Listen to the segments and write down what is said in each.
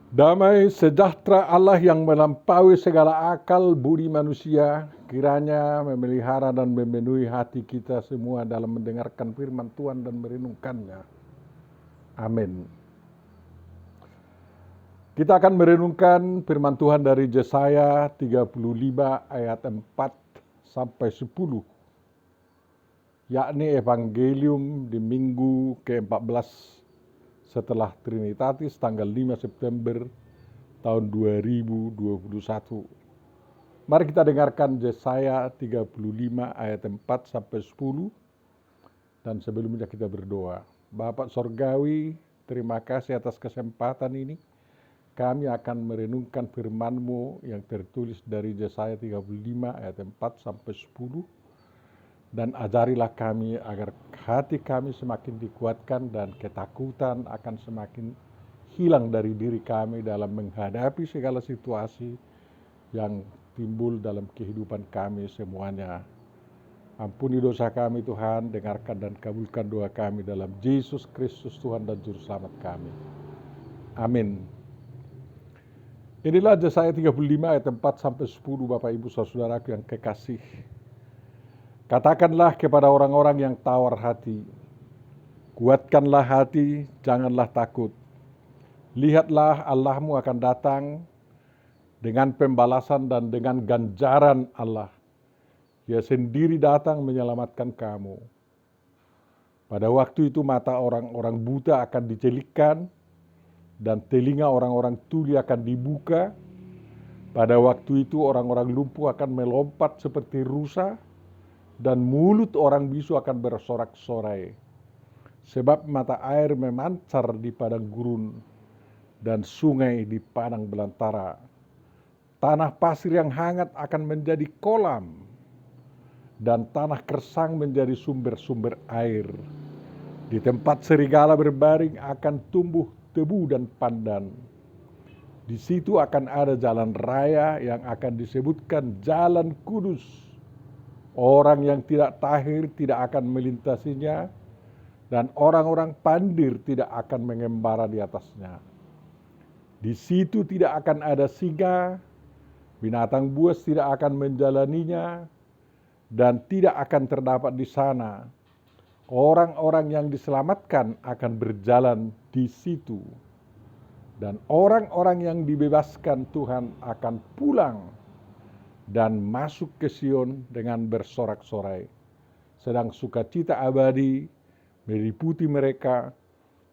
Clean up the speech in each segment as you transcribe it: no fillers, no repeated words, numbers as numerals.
Damai sejahtera Allah yang melampaui segala akal budi manusia, kiranya memelihara dan memenuhi hati kita semua dalam mendengarkan firman Tuhan dan merenungkannya. Amin. Kita akan merenungkan firman Tuhan dari Yesaya 35 ayat 4 sampai 10, yakni Evangelium di minggu ke-14 setelah Trinitatis tanggal 5 September tahun 2021. Mari kita dengarkan Yesaya 35 ayat 4 sampai 10, dan sebelumnya kita berdoa. Bapak Sorgawi, terima kasih atas kesempatan ini. Kami akan merenungkan firman-Mu yang tertulis dari Yesaya 35 ayat 4 sampai 10, dan ajarilah kami agar hati kami semakin dikuatkan dan ketakutan akan semakin hilang dari diri kami dalam menghadapi segala situasi yang timbul dalam kehidupan kami semuanya. Ampuni dosa kami Tuhan, dengarkan dan kabulkan doa kami dalam Yesus Kristus Tuhan dan Juru Selamat kami. Amin. Inilah Yesaya 35 ayat 4 sampai 10, Bapak Ibu Saudaraku yang kekasih. Katakanlah kepada orang-orang yang tawar hati, kuatkanlah hati, janganlah takut. Lihatlah Allahmu akan datang dengan pembalasan dan dengan ganjaran Allah. Dia sendiri datang menyelamatkan kamu. Pada waktu itu mata orang-orang buta akan dicelikkan dan telinga orang-orang tuli akan dibuka. Pada waktu itu orang-orang lumpuh akan melompat seperti rusa dan mulut orang bisu akan bersorak-sorai. Sebab mata air memancar di padang gurun dan sungai di padang belantara. Tanah pasir yang hangat akan menjadi kolam dan tanah kersang menjadi sumber-sumber air. Di tempat serigala berbaring akan tumbuh tebu dan pandan. Di situ akan ada jalan raya yang akan disebutkan Jalan Kudus. Orang yang tidak tahir tidak akan melintasinya, dan orang-orang pandir tidak akan mengembara di atasnya. Di situ tidak akan ada singa, binatang buas tidak akan menjalaninya, dan tidak akan terdapat di sana. Orang-orang yang diselamatkan akan berjalan di situ. Dan orang-orang yang dibebaskan Tuhan akan pulang dan masuk ke Sion dengan bersorak-sorai. Sedang sukacita abadi meliputi mereka,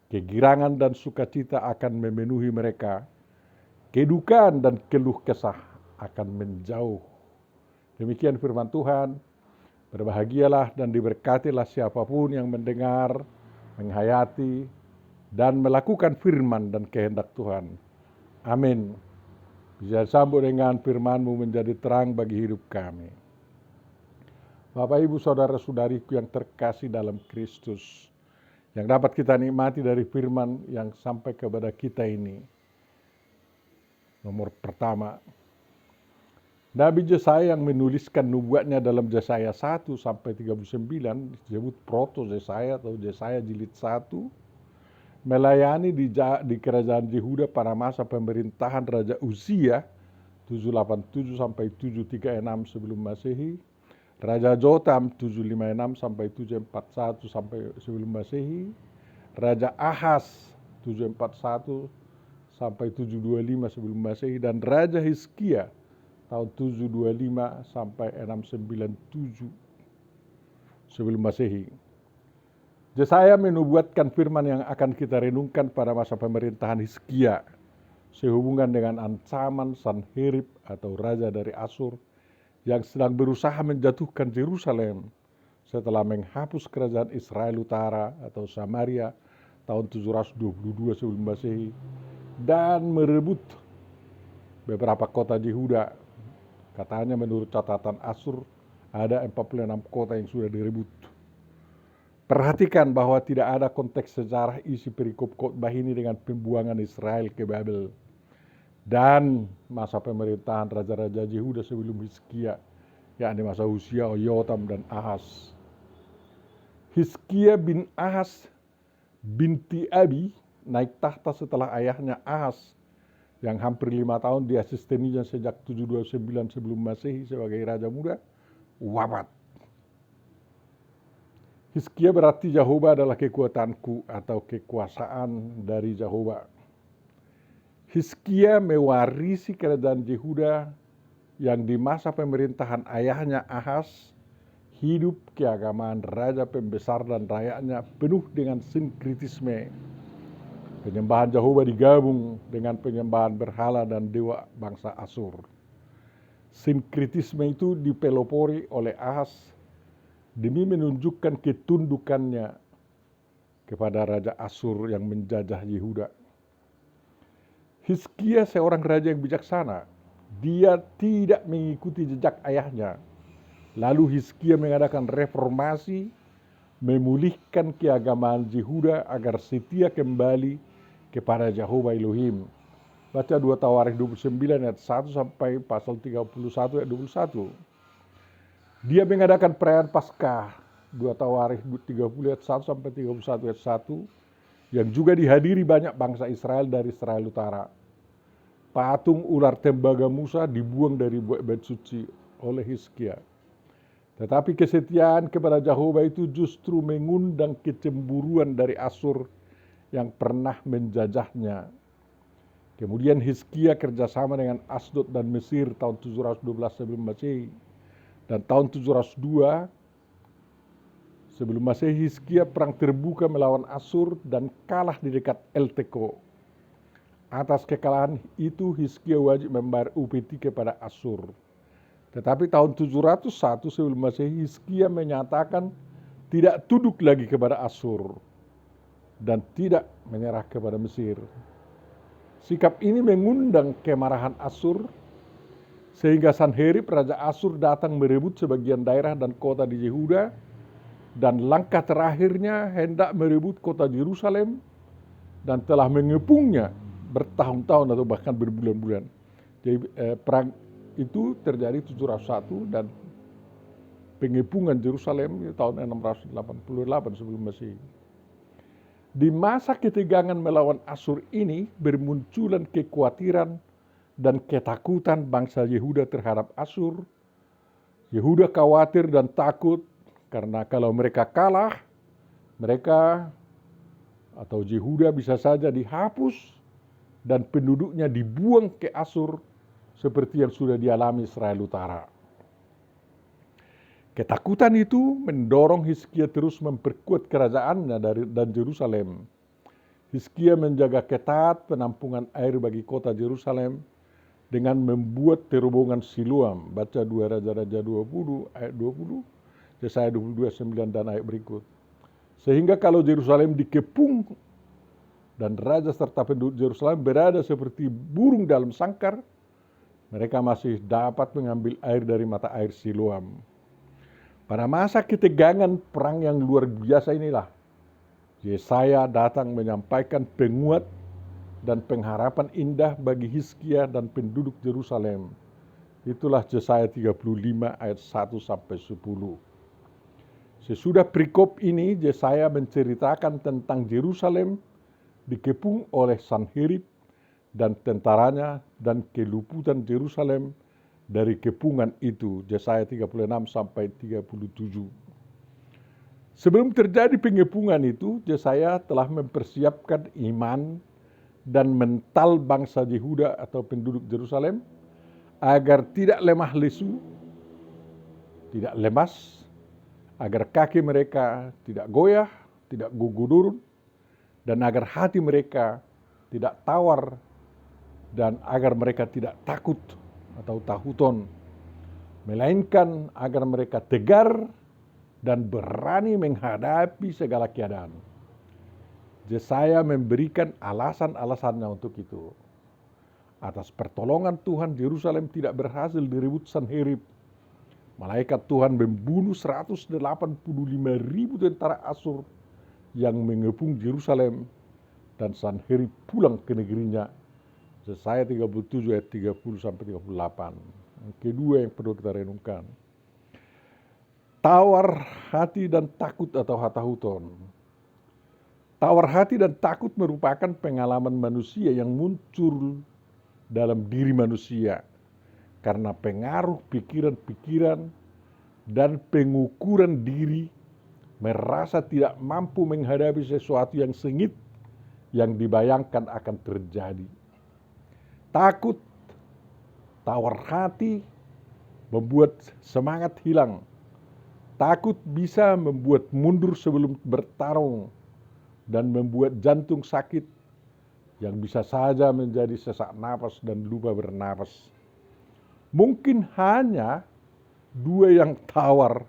kegirangan dan sukacita akan memenuhi mereka, kedukaan dan keluh kesah akan menjauh. Demikian firman Tuhan. Berbahagialah dan diberkatilah siapapun yang mendengar, menghayati, dan melakukan firman dan kehendak Tuhan. Amin. Bisa sambut dengan firman-Mu menjadi terang bagi hidup kami. Bapak Ibu Saudara-saudariku yang terkasih dalam Kristus, yang dapat kita nikmati dari firman yang sampai kepada kita ini. Nomor pertama, Nabi Yesaya yang menuliskan nubuatnya dalam Yesaya 1 sampai 39 disebut Proto Yesaya atau Yesaya jilid 1, melayani di kerajaan Yehuda pada masa pemerintahan Raja Uzia 787 sampai 736 sebelum Masehi, Raja Jotam 756 sampai 741 sampai sebelum Masehi, Raja Ahaz 741 sampai 725 sebelum Masehi, dan Raja Hizkia tahun 725 sampai 697 sebelum Masehi. Yesaya menubuatkan firman yang akan kita renungkan pada masa pemerintahan Hizkia sehubungan dengan ancaman Sanherib atau raja dari Asyur yang sedang berusaha menjatuhkan Yerusalem setelah menghapus kerajaan Israel Utara atau Samaria tahun 722 sebelum Masehi dan merebut beberapa kota Yehuda. Katanya menurut catatan Asyur ada 46 kota yang sudah direbut. Perhatikan bahwa tidak ada konteks sejarah isi perikop khotbah ini dengan pembuangan Israel ke Babel dan masa pemerintahan raja-raja Yehuda sebelum Hizkia, yakni masa Uzia, Yotam, dan Ahaz. Hizkia bin Ahaz binti Abi naik tahta setelah ayahnya Ahaz yang hampir 5 tahun diasisteninya sejak 729 sebelum Masehi sebagai raja muda, wafat. Hizkia berarti Jehovah adalah kekuatanku atau kekuasaan dari Jehovah. Hizkia mewarisi kerajaan Yehuda yang di masa pemerintahan ayahnya Ahaz hidup keagamaan raja pembesar dan rakyatnya penuh dengan sinkritisme. Penyembahan Jehovah digabung dengan penyembahan berhala dan dewa bangsa Asyur. Sinkritisme itu dipelopori oleh Ahaz demi menunjukkan ketundukannya kepada Raja Asyur yang menjajah Yehuda. Hizkia seorang raja yang bijaksana. Dia tidak mengikuti jejak ayahnya. Lalu Hizkia mengadakan reformasi, memulihkan keagamaan Yehuda agar setia kembali kepada Jehovah Elohim. Baca 2 Tawarikh 29 ayat 1 sampai pasal 31 ayat 21. Dia mengadakan perayaan Paskah 2 Tawarikh 30 ayat 1 sampai 31 ayat 1 yang juga dihadiri banyak bangsa Israel dari Israel Utara. Patung ular tembaga Musa dibuang dari bait suci oleh Hizkia. Tetapi kesetiaan kepada Jehovah itu justru mengundang kecemburuan dari Asyur yang pernah menjajahnya. Kemudian Hizkia kerjasama dengan Asdod dan Mesir tahun 712 sebelum Masehi. Dan tahun 702 sebelum Masehi Hizkia perang terbuka melawan Asyur dan kalah di dekat Elteko. Atas kekalahan itu Hizkia wajib membayar upeti kepada Asyur. Tetapi tahun 701 sebelum Masehi Hizkia menyatakan tidak tunduk lagi kepada Asyur dan tidak menyerah kepada Mesir. Sikap ini mengundang kemarahan Asyur sehingga Sanherib Raja Asyur datang merebut sebagian daerah dan kota di Yehuda dan langkah terakhirnya hendak merebut kota Yerusalem dan telah mengepungnya bertahun-tahun atau bahkan berbulan-bulan. Jadi perang itu terjadi 701 dan pengepungan Yerusalem tahun 688 sebelum Masehi. Di masa ketegangan melawan Asyur ini bermunculan kekhawatiran dan ketakutan bangsa Yehuda terhadap Asyur. Yehuda khawatir dan takut karena kalau mereka kalah, mereka atau Yehuda bisa saja dihapus dan penduduknya dibuang ke Asyur seperti yang sudah dialami Israel Utara. Ketakutan itu mendorong Hizkia terus memperkuat kerajaannya dan Yerusalem. Hizkia menjaga ketat penampungan air bagi kota Yerusalem dengan membuat terowongan Siloam. Baca 2 Raja-Raja 20 ayat 20, Yesaya 22 9 dan ayat berikut. Sehingga kalau Yerusalem dikepung dan raja serta penduduk Yerusalem berada seperti burung dalam sangkar, mereka masih dapat mengambil air dari mata air Siloam. Pada masa ketegangan perang yang luar biasa inilah, Yesaya datang menyampaikan penguat dan pengharapan indah bagi Hizkia dan penduduk Yerusalem. Itulah Yesaya 35 ayat 1 sampai 10. Sesudah perikop ini, Yesaya menceritakan tentang Yerusalem dikepung oleh Sanherib dan tentaranya dan keluputan Yerusalem dari kepungan itu. Yesaya 36 sampai 37. Sebelum terjadi pengepungan itu, Yesaya telah mempersiapkan iman dan mental bangsa Yehuda atau penduduk Yerusalem agar tidak lemah lesu, tidak lemas, agar kaki mereka tidak goyah, tidak gugur, dan agar hati mereka tidak tawar, dan agar mereka tidak takut atau tahuton, melainkan agar mereka tegar dan berani menghadapi segala keadaan. Yesaya memberikan alasan-alasannya untuk itu. Atas pertolongan Tuhan, Yerusalem tidak berhasil direbut Sanherib. Malaikat Tuhan membunuh 185.000 tentara Asyur yang mengepung Yerusalem, dan Sanherib pulang ke negerinya. Yesaya 37 ayat 30 sampai 38. Yang kedua yang perlu kita renungkan, tawar hati dan takut atau hatahuton. Tawar hati dan takut merupakan pengalaman manusia yang muncul dalam diri manusia karena pengaruh pikiran-pikiran dan pengukuran diri merasa tidak mampu menghadapi sesuatu yang sengit yang dibayangkan akan terjadi. Takut, tawar hati membuat semangat hilang. Takut bisa membuat mundur sebelum bertarung dan membuat jantung sakit yang bisa saja menjadi sesak napas dan lupa bernapas. Mungkin hanya dua yang tawar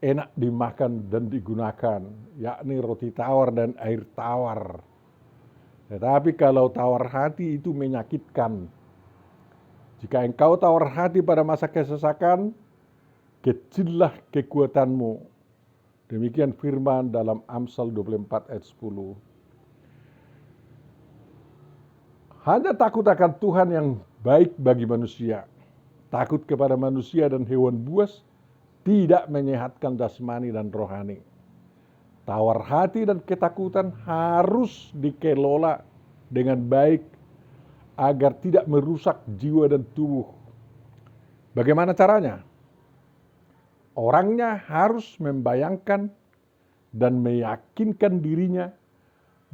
enak dimakan dan digunakan, yakni roti tawar dan air tawar. Tetapi kalau tawar hati itu menyakitkan. Jika engkau tawar hati pada masa kesesakan, kecillah kekuatanmu. Demikian firman dalam Amsal 24 ayat 10. Hanya takut akan Tuhan yang baik bagi manusia. Takut kepada manusia dan hewan buas tidak menyehatkan jasmani dan rohani. Tawar hati dan ketakutan harus dikelola dengan baik agar tidak merusak jiwa dan tubuh. Bagaimana caranya? Orangnya harus membayangkan dan meyakinkan dirinya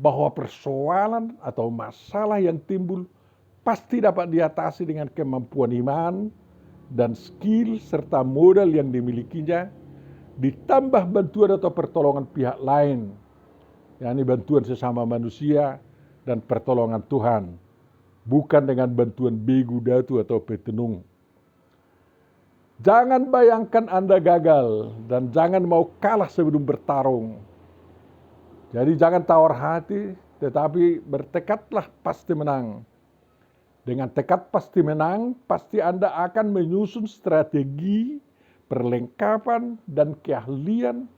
bahwa persoalan atau masalah yang timbul pasti dapat diatasi dengan kemampuan iman dan skill serta modal yang dimilikinya, ditambah bantuan atau pertolongan pihak lain, yakni bantuan sesama manusia dan pertolongan Tuhan, bukan dengan bantuan begu datu atau petenung. Jangan bayangkan Anda gagal dan jangan mau kalah sebelum bertarung. Jadi jangan tawar hati, tetapi bertekadlah pasti menang. Dengan tekad pasti menang, pasti Anda akan menyusun strategi, perlengkapan, dan keahlian,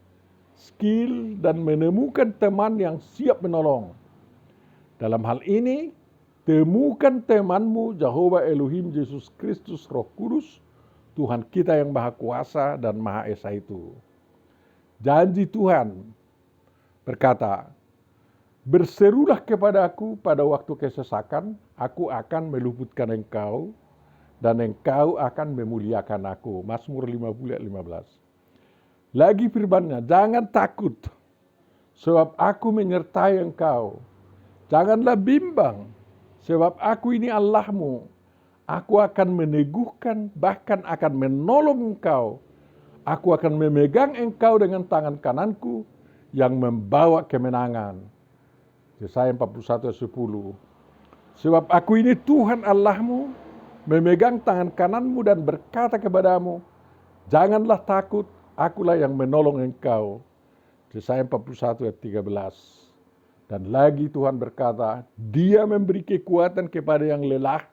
skill, dan menemukan teman yang siap menolong. Dalam hal ini, temukan temanmu Jehovah Elohim Yesus Kristus Roh Kudus, Tuhan kita yang Maha Kuasa dan Maha Esa itu. Janji Tuhan berkata, berserulah kepadaku pada waktu kesesakan, aku akan meluputkan engkau, dan engkau akan memuliakan aku. Mazmur 50 ayat 15. Lagi firman-Nya, jangan takut, sebab aku menyertai engkau. Janganlah bimbang, sebab aku ini Allahmu. Aku akan meneguhkan, bahkan akan menolong engkau. Aku akan memegang engkau dengan tangan kananku yang membawa kemenangan. Yesaya 41 ayat 10. Sebab aku ini Tuhan Allahmu, memegang tangan kananmu dan berkata kepadamu, janganlah takut, akulah yang menolong engkau. Yesaya 41 ayat 13. Dan lagi Tuhan berkata, Dia memberi kekuatan kepada yang lelah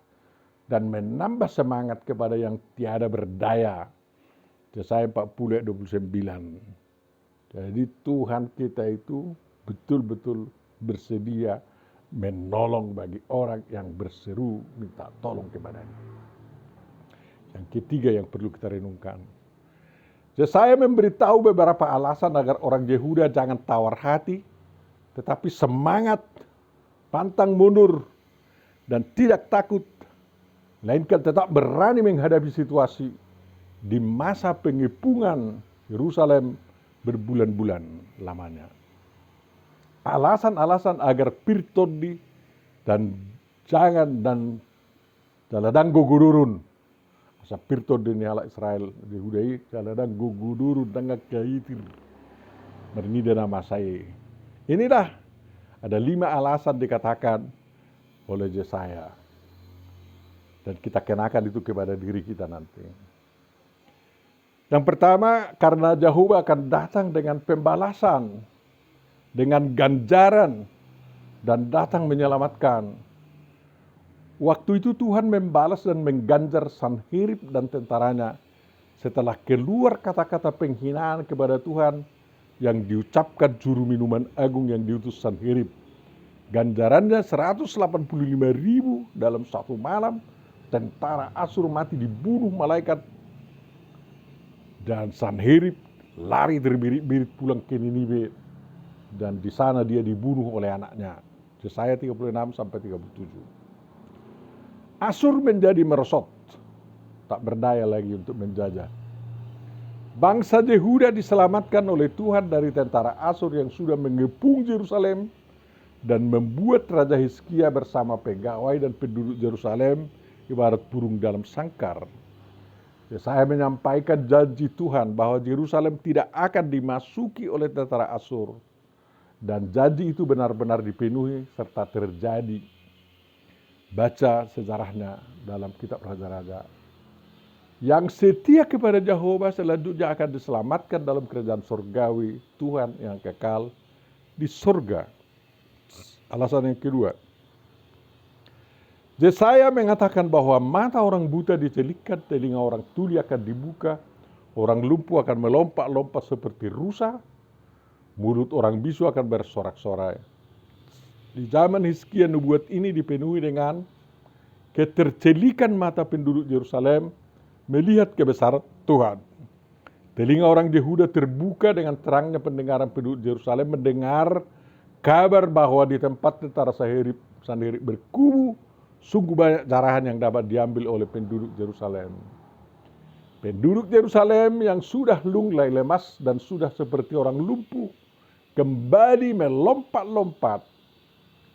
dan menambah semangat kepada yang tiada berdaya. Yesaya 40 ayat 29. Jadi Tuhan kita itu betul-betul bersedia menolong bagi orang yang berseru minta tolong kepadanya. Yang ketiga yang perlu kita renungkan. Yesaya memberitahu beberapa alasan agar orang Yehuda jangan tawar hati, tetapi semangat, pantang mundur, dan tidak takut, melainkan tetap berani menghadapi situasi di masa pengepungan Yerusalem berbulan-bulan lamanya. Alasan-alasan agar pirtodi dan jangan dan jaladang gogudurun. Asa pirtodi ni ala Israel dihudai jaladang gogudurun tangga kaitir. Bernida nama saya. Inilah ada 5 alasan dikatakan oleh Yesaya. Dan kita kenakan itu kepada diri kita nanti. Yang pertama, karena Jehovah akan datang dengan pembalasan, dengan ganjaran, dan datang menyelamatkan. Waktu itu Tuhan membalas dan mengganjar Sanherib dan tentaranya setelah keluar kata-kata penghinaan kepada Tuhan yang diucapkan juru minuman agung yang diutus Sanherib. Ganjarannya 185.000 dalam satu malam, tentara Asyur mati dibunuh malaikat, dan Sanherib lari terbirit-birit pulang ke Niniwe, dan di sana dia dibunuh oleh anaknya. Yesaya 36 sampai 37. Asyur menjadi merosot, tak berdaya lagi untuk menjajah. Bangsa Yehuda diselamatkan oleh Tuhan dari tentara Asyur yang sudah mengepung Yerusalem dan membuat Raja Hizkia bersama pegawai dan penduduk Yerusalem ibarat burung dalam sangkar. Saya menyampaikan janji Tuhan bahwa Yerusalem tidak akan dimasuki oleh tentara Asyur. Dan janji itu benar-benar dipenuhi serta terjadi. Baca sejarahnya dalam kitab Raja-Raja. Yang setia kepada Jehovah selanjutnya akan diselamatkan dalam kerajaan surgawi Tuhan yang kekal di surga. Alasan yang kedua, Yesaya mengatakan bahwa mata orang buta dicelikan, telinga orang tuli akan dibuka, orang lumpuh akan melompat-lompat seperti rusa, mulut orang bisu akan bersorak-sorai. Di zaman Hizkia nubuat ini dipenuhi dengan ketercelikan mata penduduk Yerusalem melihat kebesaran Tuhan. Telinga orang Yehuda terbuka dengan terangnya pendengaran penduduk Yerusalem mendengar kabar bahwa di tempat tentara Sanherib berkubu, sungguh banyak jarahan yang dapat diambil oleh penduduk Yerusalem. Penduduk Yerusalem yang sudah lunglai lemas dan sudah seperti orang lumpuh kembali melompat-lompat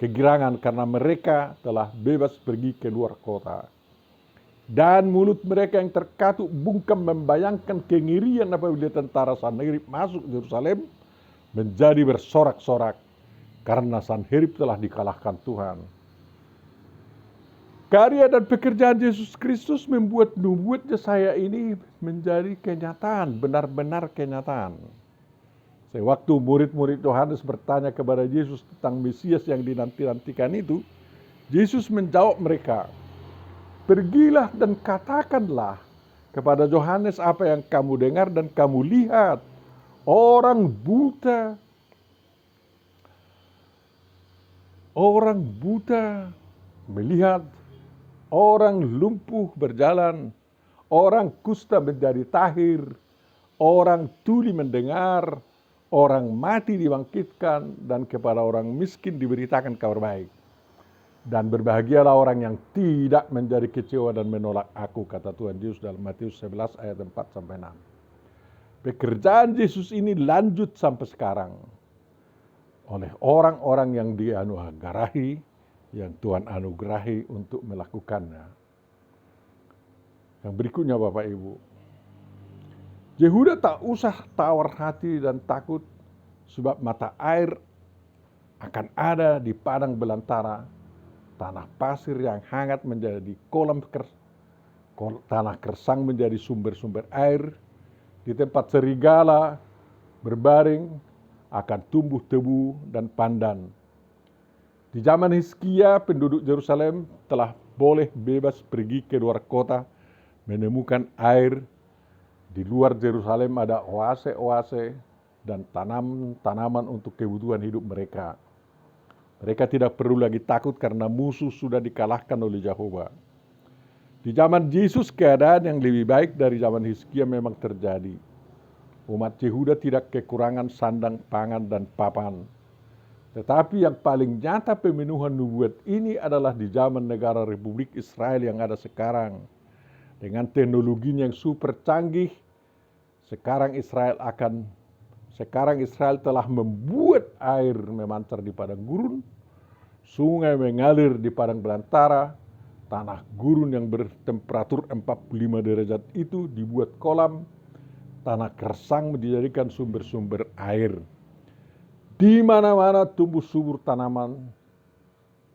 kegirangan karena mereka telah bebas pergi keluar kota. Dan mulut mereka yang terkatuk bungkam membayangkan kengerian apabila tentara Sanherib masuk Yerusalem menjadi bersorak-sorak karena Sanherib telah dikalahkan Tuhan. Karya dan pekerjaan Yesus Kristus membuat nubuat Yesaya ini menjadi kenyataan, benar-benar kenyataan. Sewaktu murid-murid Yohanes bertanya kepada Yesus tentang Mesias yang dinanti-nantikan itu, Yesus menjawab mereka, "Pergilah dan katakanlah kepada Yohanes apa yang kamu dengar dan kamu lihat. Orang buta melihat, orang lumpuh berjalan, orang kusta menjadi tahir, orang tuli mendengar, orang mati dibangkitkan, dan kepada orang miskin diberitakan kabar baik. Dan berbahagialah orang yang tidak menjadi kecewa dan menolak aku," kata Tuhan Yesus dalam Matius 11 ayat 4-6. Pekerjaan Yesus ini lanjut sampai sekarang oleh orang-orang yang dianugerahi, yang Tuhan anugerahi untuk melakukannya. Yang berikutnya Bapak Ibu, Yehuda tak usah tawar hati dan takut sebab mata air akan ada di padang belantara. Tanah pasir yang hangat menjadi tanah kersang menjadi sumber-sumber air. Di tempat serigala berbaring akan tumbuh tebu dan pandan. Di zaman Hizkia, penduduk Yerusalem telah boleh bebas pergi ke luar kota menemukan air. Di luar Yerusalem ada oase-oase dan tanaman untuk kebutuhan hidup mereka. Mereka tidak perlu lagi takut karena musuh sudah dikalahkan oleh Jehovah. Di zaman Yesus keadaan yang lebih baik dari zaman Hizkia memang terjadi. Umat Yehuda tidak kekurangan sandang, pangan, dan papan. Tetapi yang paling nyata pemenuhan nubuat ini adalah di zaman negara Republik Israel yang ada sekarang. Dengan teknologinya yang super canggih, sekarang Israel telah membuat air memancar di padang gurun, sungai mengalir di padang belantara, tanah gurun yang bertemperatur 45 derajat itu dibuat kolam, tanah kersang dijadikan sumber-sumber air. Di mana-mana tumbuh subur tanaman,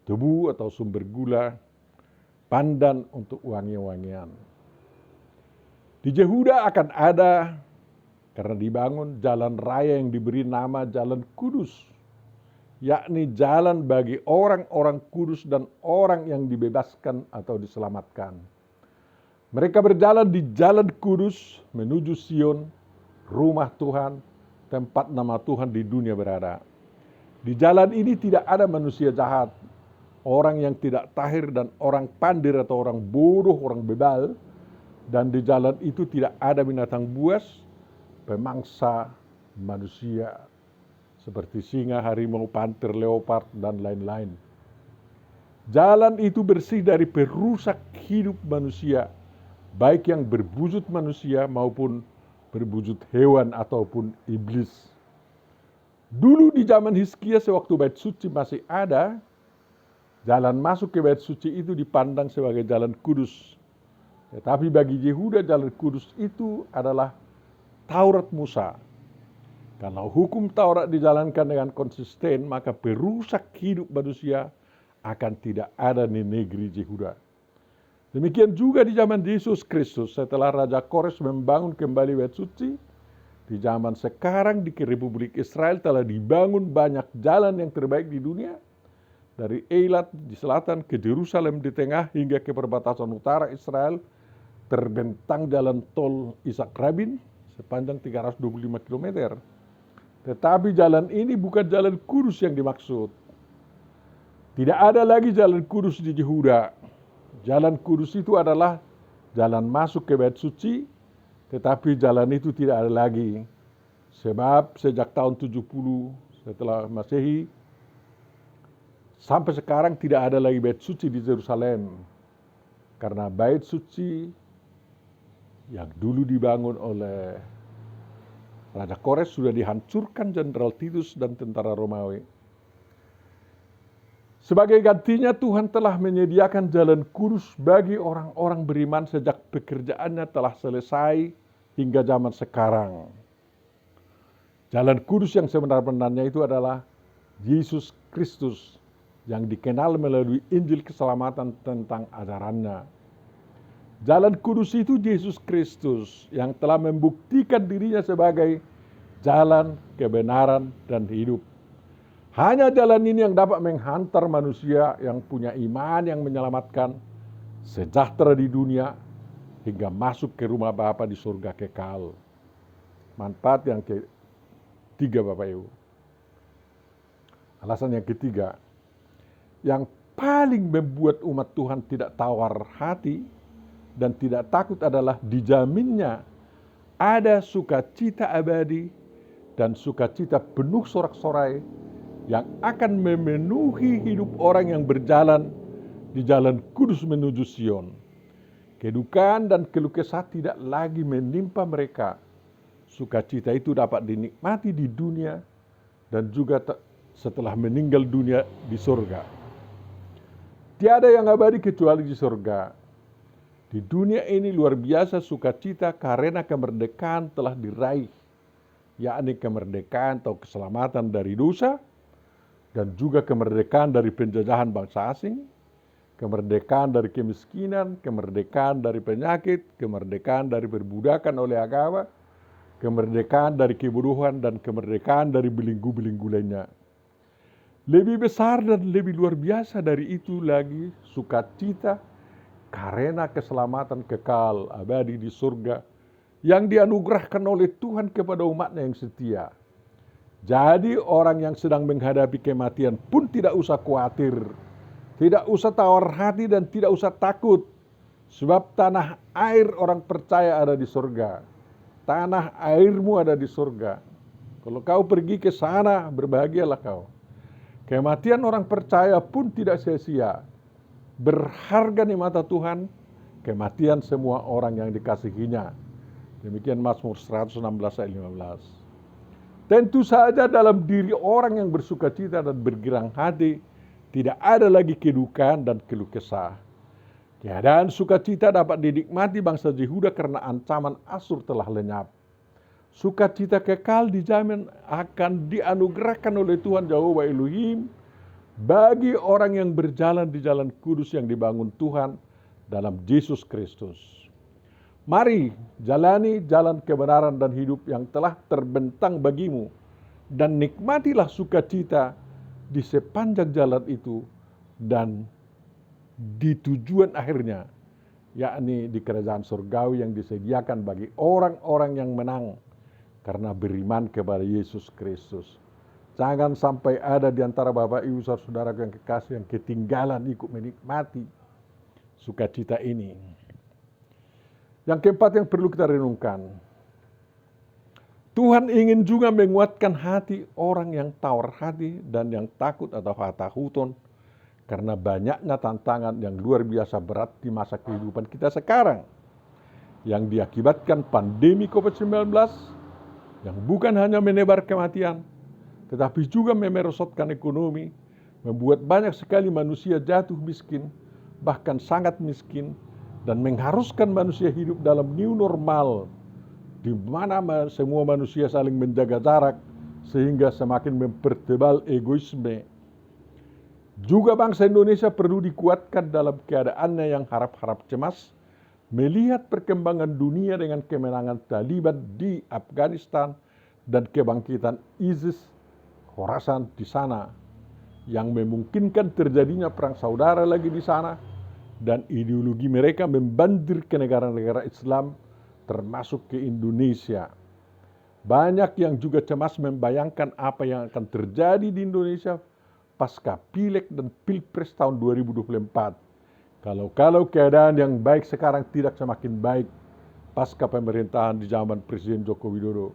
tebu atau sumber gula, pandan untuk wangi-wangian. Di Yehuda akan ada, karena dibangun, jalan raya yang diberi nama Jalan Kudus, yakni jalan bagi orang-orang kudus dan orang yang dibebaskan atau diselamatkan. Mereka berjalan di Jalan Kudus menuju Sion, rumah Tuhan, tempat nama Tuhan di dunia berada. Di jalan ini tidak ada manusia jahat, orang yang tidak tahir dan orang pandir atau orang bodoh, orang bebal. Dan di jalan itu tidak ada binatang buas, pemangsa manusia, seperti singa, harimau, panter, leopard, dan lain-lain. Jalan itu bersih dari perusak hidup manusia, baik yang berwujud manusia maupun berwujud hewan ataupun iblis. Dulu di zaman Hizkia sewaktu bait suci masih ada, jalan masuk ke bait suci itu dipandang sebagai jalan kudus. Tetapi bagi Yehuda jalan kudus itu adalah Taurat Musa. Kalau hukum Taurat dijalankan dengan konsisten, maka perusak hidup manusia akan tidak ada di negeri Yehuda. Demikian juga di zaman Yesus Kristus, setelah Raja Kores membangun kembali bait suci, di zaman sekarang di Republik Israel telah dibangun banyak jalan yang terbaik di dunia, dari Eilat di selatan ke Yerusalem di tengah hingga ke perbatasan utara Israel, terbentang jalan tol Ishak Rabin sepanjang 325 km. Tetapi jalan ini bukan jalan kudus yang dimaksud. Tidak ada lagi jalan kudus di Yehuda. Jalan kudus itu adalah jalan masuk ke bait suci, tetapi jalan itu tidak ada lagi. Sebab sejak tahun 70 setelah Masehi, sampai sekarang tidak ada lagi bait suci di Yerusalem. Karena bait suci yang dulu dibangun oleh Raja Kores sudah dihancurkan Jenderal Titus dan tentara Romawi. Sebagai gantinya Tuhan telah menyediakan jalan kudus bagi orang-orang beriman sejak pekerjaannya telah selesai hingga zaman sekarang. Jalan kudus yang sebenar-benarnya itu adalah Yesus Kristus yang dikenal melalui Injil keselamatan tentang ajarannya. Jalan kudus itu Yesus Kristus yang telah membuktikan dirinya sebagai jalan, kebenaran, dan hidup. Hanya jalan ini yang dapat menghantar manusia yang punya iman yang menyelamatkan, sejahtera di dunia, hingga masuk ke rumah Bapa di surga kekal. Manfaat yang ketiga Bapak Ibu. Alasan yang ketiga, yang paling membuat umat Tuhan tidak tawar hati dan tidak takut adalah dijaminnya ada sukacita abadi dan sukacita penuh sorak-sorai yang akan memenuhi hidup orang yang berjalan di jalan kudus menuju Sion. Kedukaan dan keluh kesah tidak lagi menimpa mereka. Sukacita itu dapat dinikmati di dunia dan juga setelah meninggal dunia di surga. Tiada yang abadi kecuali di surga. Di dunia ini luar biasa sukacita karena kemerdekaan telah diraih, yakni kemerdekaan atau keselamatan dari dosa, dan juga kemerdekaan dari penjajahan bangsa asing, kemerdekaan dari kemiskinan, kemerdekaan dari penyakit, kemerdekaan dari perbudakan oleh agama, kemerdekaan dari kebodohan, dan kemerdekaan dari belenggu-belenggu lainnya. Lebih besar dan lebih luar biasa dari itu lagi sukacita karena keselamatan kekal abadi di surga yang dianugerahkan oleh Tuhan kepada umatnya yang setia. Jadi orang yang sedang menghadapi kematian pun tidak usah khawatir, tidak usah tawar hati dan tidak usah takut. Sebab tanah air orang percaya ada di surga. Tanah airmu ada di surga. Kalau kau pergi ke sana, berbahagialah kau. Kematian orang percaya pun tidak sia-sia. Berharga di mata Tuhan, kematian semua orang yang dikasihinya. Demikian Mazmur 116 ayat 15. Tentu saja dalam diri orang yang bersukacita dan bergirang hati, tidak ada lagi kedukaan dan keluh kesah. Keadaan sukacita dapat dinikmati bangsa Yehuda karena ancaman Asyur telah lenyap. Sukacita kekal dijamin akan dianugerahkan oleh Tuhan Yahweh Elohim bagi orang yang berjalan di jalan kudus yang dibangun Tuhan dalam Yesus Kristus. Mari jalani jalan kebenaran dan hidup yang telah terbentang bagimu dan nikmatilah sukacita di sepanjang jalan itu dan di tujuan akhirnya, yakni di kerajaan surgawi yang disediakan bagi orang-orang yang menang karena beriman kepada Yesus Kristus. Jangan sampai ada di antara Bapak Ibu saudara yang kekasih yang ketinggalan ikut menikmati sukacita ini. Yang keempat yang perlu kita renungkan, Tuhan ingin juga menguatkan hati orang yang tawar hati dan yang takut atau hatahuton karena banyaknya tantangan yang luar biasa berat di masa kehidupan kita sekarang, yang diakibatkan pandemi COVID-19, yang bukan hanya menebar kematian, tetapi juga memerosotkan ekonomi, membuat banyak sekali manusia jatuh miskin, bahkan sangat miskin, dan mengharuskan manusia hidup dalam new normal, di mana semua manusia saling menjaga jarak, sehingga semakin mempertebal egoisme. Juga bangsa Indonesia perlu dikuatkan dalam keadaannya yang harap-harap cemas, melihat perkembangan dunia dengan kemenangan Taliban di Afghanistan dan kebangkitan ISIS Khorasan di sana, yang memungkinkan terjadinya perang saudara lagi di sana, dan ideologi mereka membanjir ke negara-negara Islam, termasuk ke Indonesia. Banyak yang juga cemas membayangkan apa yang akan terjadi di Indonesia pasca Pileg dan Pilpres tahun 2024. Kalau keadaan yang baik sekarang tidak semakin baik pasca pemerintahan di zaman Presiden Joko Widodo.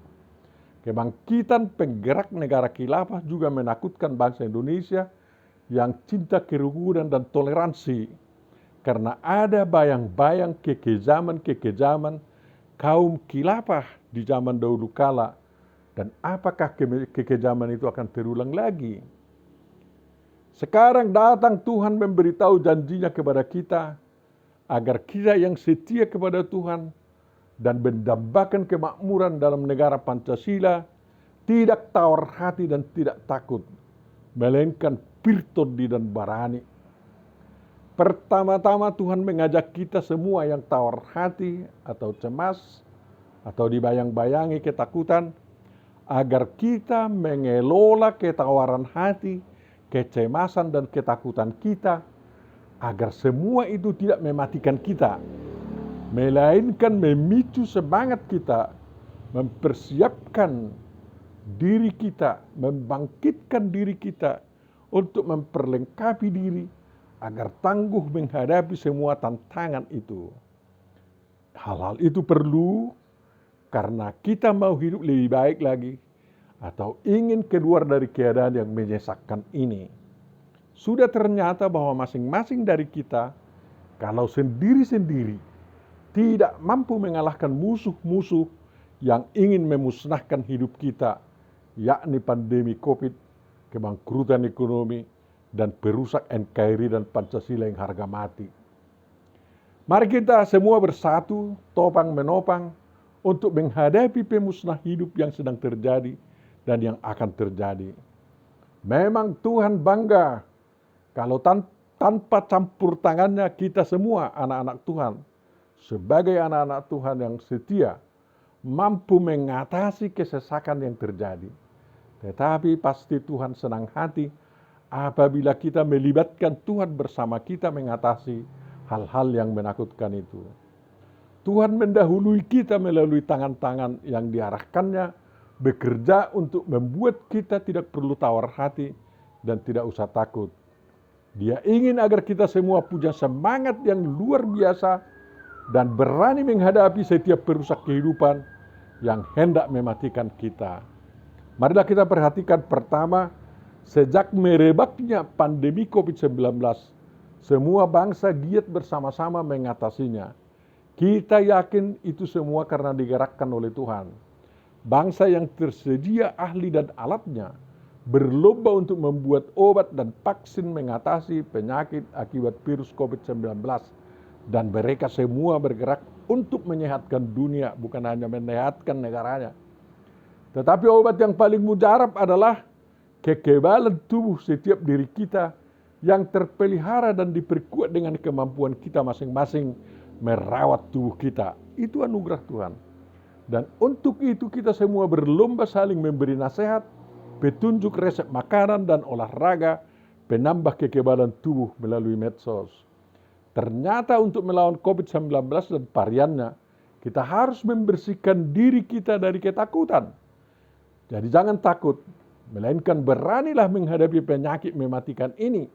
Kebangkitan penggerak negara khilafah juga menakutkan bangsa Indonesia yang cinta kerukunan dan toleransi, karena ada bayang-bayang kekejaman kaum khilafah di zaman dahulu kala, dan apakah kekejaman itu akan terulang lagi? Sekarang datang Tuhan memberitahu janjinya kepada kita, agar kita yang setia kepada Tuhan dan mendambakan kemakmuran dalam negara Pancasila, tidak tawar hati dan tidak takut, melainkan pirtodi dan barani. Pertama-tama Tuhan mengajak kita semua yang tawar hati atau cemas, atau dibayang-bayangi ketakutan, agar kita mengelola ketawaran hati, kecemasan dan ketakutan kita, agar semua itu tidak mematikan kita, melainkan memicu semangat kita, mempersiapkan diri kita, membangkitkan diri kita untuk memperlengkapi diri agar tangguh menghadapi semua tantangan itu. Hal-hal itu perlu karena kita mau hidup lebih baik lagi, atau ingin keluar dari keadaan yang menyesakkan ini. Sudah ternyata bahwa masing-masing dari kita, kalau sendiri-sendiri, tidak mampu mengalahkan musuh-musuh yang ingin memusnahkan hidup kita, yakni pandemi COVID, kebangkrutan ekonomi, dan perusak NKRI dan Pancasila yang harga mati. Mari kita semua bersatu, topang menopang, untuk menghadapi pemusnah hidup yang sedang terjadi dan yang akan terjadi. Memang Tuhan bangga kalau tanpa campur tangannya kita semua anak-anak Tuhan, sebagai anak-anak Tuhan yang setia, mampu mengatasi kesesakan yang terjadi. Tetapi pasti Tuhan senang hati apabila kita melibatkan Tuhan bersama kita mengatasi hal-hal yang menakutkan itu. Tuhan mendahului kita melalui tangan-tangan yang diarahkannya, bekerja untuk membuat kita tidak perlu tawar hati dan tidak usah takut. Dia ingin agar kita semua punya semangat yang luar biasa dan berani menghadapi setiap perusak kehidupan yang hendak mematikan kita. Marilah kita perhatikan pertama, sejak merebaknya pandemi COVID-19, semua bangsa giat bersama-sama mengatasinya. Kita yakin itu semua karena digerakkan oleh Tuhan. Bangsa yang tersedia ahli dan alatnya berlomba untuk membuat obat dan vaksin mengatasi penyakit akibat virus COVID-19. Dan mereka semua bergerak untuk menyehatkan dunia, bukan hanya menyehatkan negaranya. Tetapi obat yang paling mujarab adalah kekebalan tubuh setiap diri kita yang terpelihara dan diperkuat dengan kemampuan kita masing-masing merawat tubuh kita. Itu anugerah Tuhan. Dan untuk itu kita semua berlomba saling memberi nasihat, petunjuk resep makanan dan olahraga, penambah kekebalan tubuh melalui medsos. Ternyata untuk melawan COVID-19 dan variannya, kita harus membersihkan diri kita dari ketakutan. Jadi jangan takut, melainkan beranilah menghadapi penyakit mematikan ini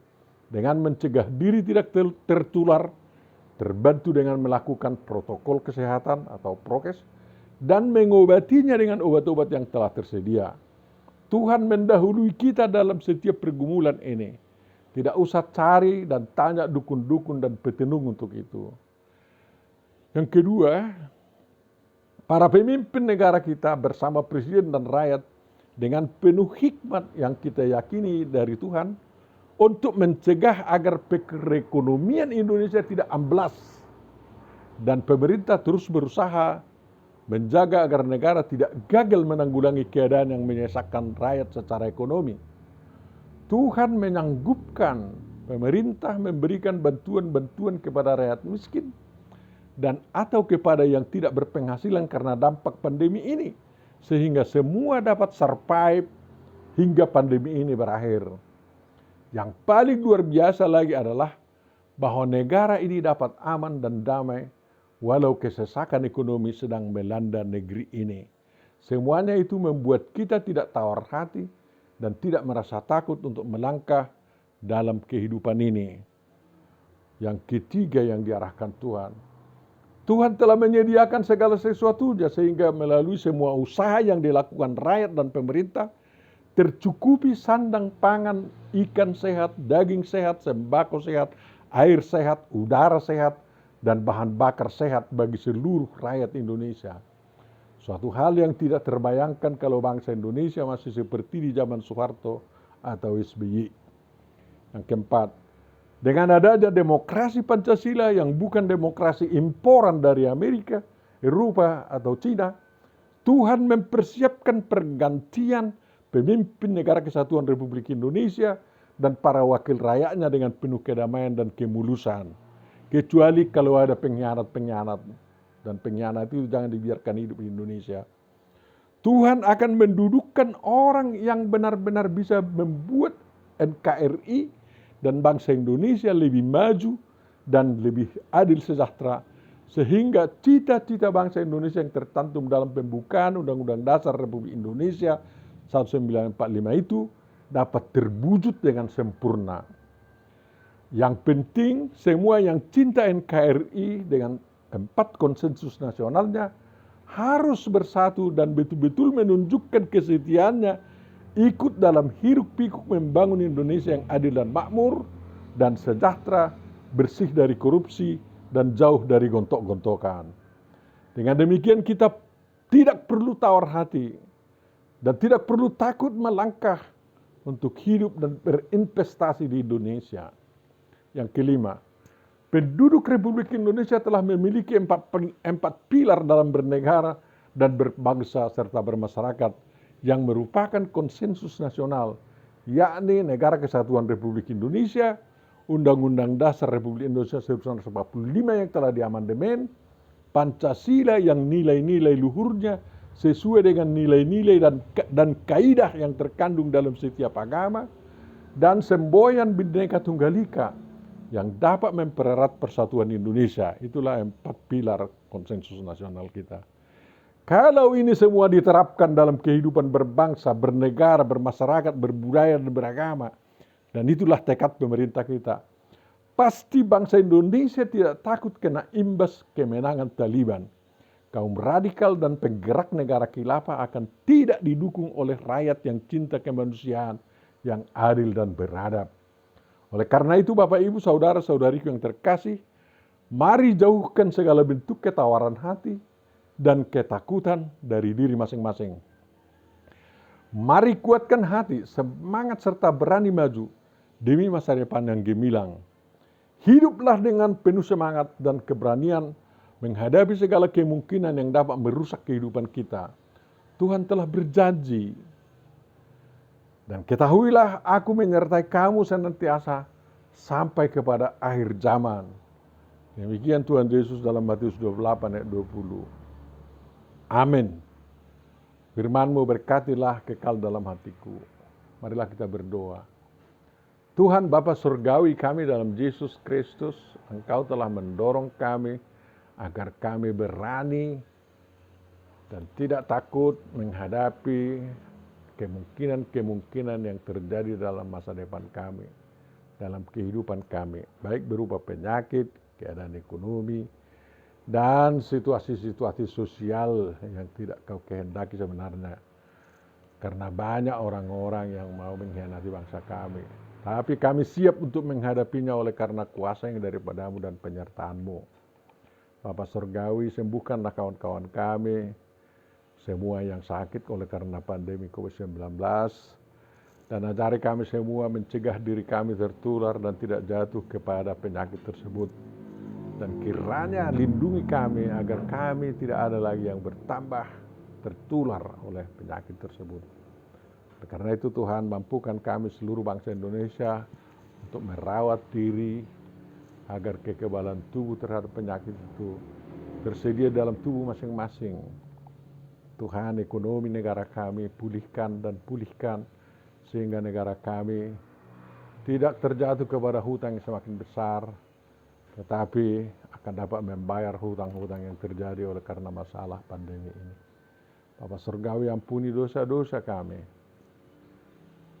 dengan mencegah diri tidak tertular, terbantu dengan melakukan protokol kesehatan atau prokes, dan mengobatinya dengan obat-obat yang telah tersedia. Tuhan mendahului kita dalam setiap pergumulan ini. Tidak usah cari dan tanya dukun-dukun dan petenung untuk itu. Yang kedua, para pemimpin negara kita bersama presiden dan rakyat dengan penuh hikmat yang kita yakini dari Tuhan untuk mencegah agar perekonomian Indonesia tidak amblas. Dan pemerintah terus berusaha menjaga agar negara tidak gagal menanggulangi keadaan yang menyesakkan rakyat secara ekonomi. Tuhan menyanggupkan pemerintah memberikan bantuan-bantuan kepada rakyat miskin dan atau kepada yang tidak berpenghasilan karena dampak pandemi ini, sehingga semua dapat survive hingga pandemi ini berakhir. Yang paling luar biasa lagi adalah bahwa negara ini dapat aman dan damai walau kesesakan ekonomi sedang melanda negeri ini. Semuanya itu membuat kita tidak tawar hati dan tidak merasa takut untuk melangkah dalam kehidupan ini. Yang ketiga yang diarahkan Tuhan. Tuhan telah menyediakan segala sesuatunya sehingga melalui semua usaha yang dilakukan rakyat dan pemerintah tercukupi sandang pangan, ikan sehat, daging sehat, sembako sehat, air sehat, udara sehat, dan bahan bakar sehat bagi seluruh rakyat Indonesia. Suatu hal yang tidak terbayangkan kalau bangsa Indonesia masih seperti di zaman Soeharto atau SBY. Yang keempat, dengan adanya demokrasi Pancasila yang bukan demokrasi imporan dari Amerika, Eropa, atau Cina, Tuhan mempersiapkan pergantian pemimpin Negara Kesatuan Republik Indonesia dan para wakil rakyatnya dengan penuh kedamaian dan kemulusan. Kecuali kalau ada pengkhianat-pengkhianat. Dan pengkhianat itu jangan dibiarkan hidup di Indonesia. Tuhan akan mendudukkan orang yang benar-benar bisa membuat NKRI dan bangsa Indonesia lebih maju dan lebih adil sejahtera. Sehingga cita-cita bangsa Indonesia yang tercantum dalam pembukaan Undang-Undang Dasar Republik Indonesia 1945 itu dapat terwujud dengan sempurna. Yang penting semua yang cinta NKRI dengan 4 konsensus nasionalnya harus bersatu dan betul-betul menunjukkan kesetiaannya ikut dalam hiruk-pikuk membangun Indonesia yang adil dan makmur dan sejahtera, bersih dari korupsi dan jauh dari gontok-gontokan. Dengan demikian kita tidak perlu tawar hati dan tidak perlu takut melangkah untuk hidup dan berinvestasi di Indonesia. Yang kelima, penduduk Republik Indonesia telah memiliki 4 pilar dalam bernegara dan berbangsa serta bermasyarakat yang merupakan konsensus nasional, yakni Negara Kesatuan Republik Indonesia, Undang-Undang Dasar Republik Indonesia 1945 yang telah diamandemen, Pancasila yang nilai-nilai luhurnya sesuai dengan nilai-nilai dan kaidah yang terkandung dalam setiap agama, dan semboyan Bhinneka Tunggal Ika yang dapat mempererat persatuan Indonesia. Itulah 4 pilar konsensus nasional kita. Kalau ini semua diterapkan dalam kehidupan berbangsa, bernegara, bermasyarakat, berbudaya, dan beragama, dan itulah tekad pemerintah kita, pasti bangsa Indonesia tidak takut kena imbas kemenangan Taliban. Kaum radikal dan penggerak negara khilafah akan tidak didukung oleh rakyat yang cinta kemanusiaan, yang adil dan beradab. Oleh karena itu Bapak Ibu saudara-saudariku yang terkasih, mari jauhkan segala bentuk ketawaran hati dan ketakutan dari diri masing-masing. Mari kuatkan hati, semangat serta berani maju demi masa depan yang gemilang. Hiduplah dengan penuh semangat dan keberanian menghadapi segala kemungkinan yang dapat merusak kehidupan kita. Tuhan telah berjanji. Dan ketahuilah aku menyertai kamu senantiasa sampai kepada akhir zaman. Demikian Tuhan Yesus dalam Matius 28 ayat 20. Amin. Firman-Mu berkatilah kekal dalam hatiku. Marilah kita berdoa. Tuhan Bapa Surgawi kami dalam Yesus Kristus, Engkau telah mendorong kami agar kami berani dan tidak takut menghadapi kemungkinan-kemungkinan yang terjadi dalam masa depan kami, dalam kehidupan kami, baik berupa penyakit, keadaan ekonomi, dan situasi-situasi sosial yang tidak Kau kehendaki sebenarnya. Karena banyak orang-orang yang mau mengkhianati bangsa kami. Tapi kami siap untuk menghadapinya oleh karena kuasa yang daripada-Mu dan penyertaan-Mu. Bapa Surgawi, sembuhkanlah kawan-kawan kami, semua yang sakit oleh karena pandemi COVID-19, dan ajari kami semua mencegah diri kami tertular dan tidak jatuh kepada penyakit tersebut. Dan kiranya lindungi kami agar kami tidak ada lagi yang bertambah tertular oleh penyakit tersebut. Karena itu Tuhan, mampukan kami seluruh bangsa Indonesia untuk merawat diri agar kekebalan tubuh terhadap penyakit itu tersedia dalam tubuh masing-masing. Tuhan, ekonomi negara kami pulihkan sehingga negara kami tidak terjatuh kepada hutang yang semakin besar, tetapi akan dapat membayar hutang-hutang yang terjadi oleh karena masalah pandemi ini. Bapa Surgawi, ampuni dosa-dosa kami.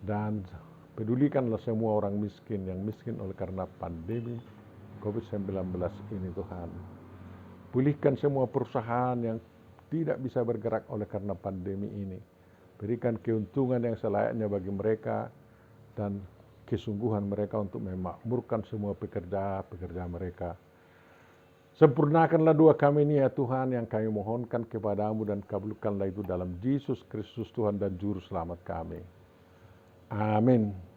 Dan pedulikanlah semua orang miskin yang miskin oleh karena pandemi COVID-19 ini Tuhan. Pulihkan semua perusahaan yang tidak bisa bergerak oleh karena pandemi ini. Berikan keuntungan yang selayaknya bagi mereka dan kesungguhan mereka untuk memakmurkan semua pekerja-pekerja mereka. Sempurnakanlah doa kami ini ya Tuhan yang kami mohonkan kepada-Mu dan kabulkanlah itu dalam Yesus Kristus Tuhan dan Juru Selamat kami. Amin.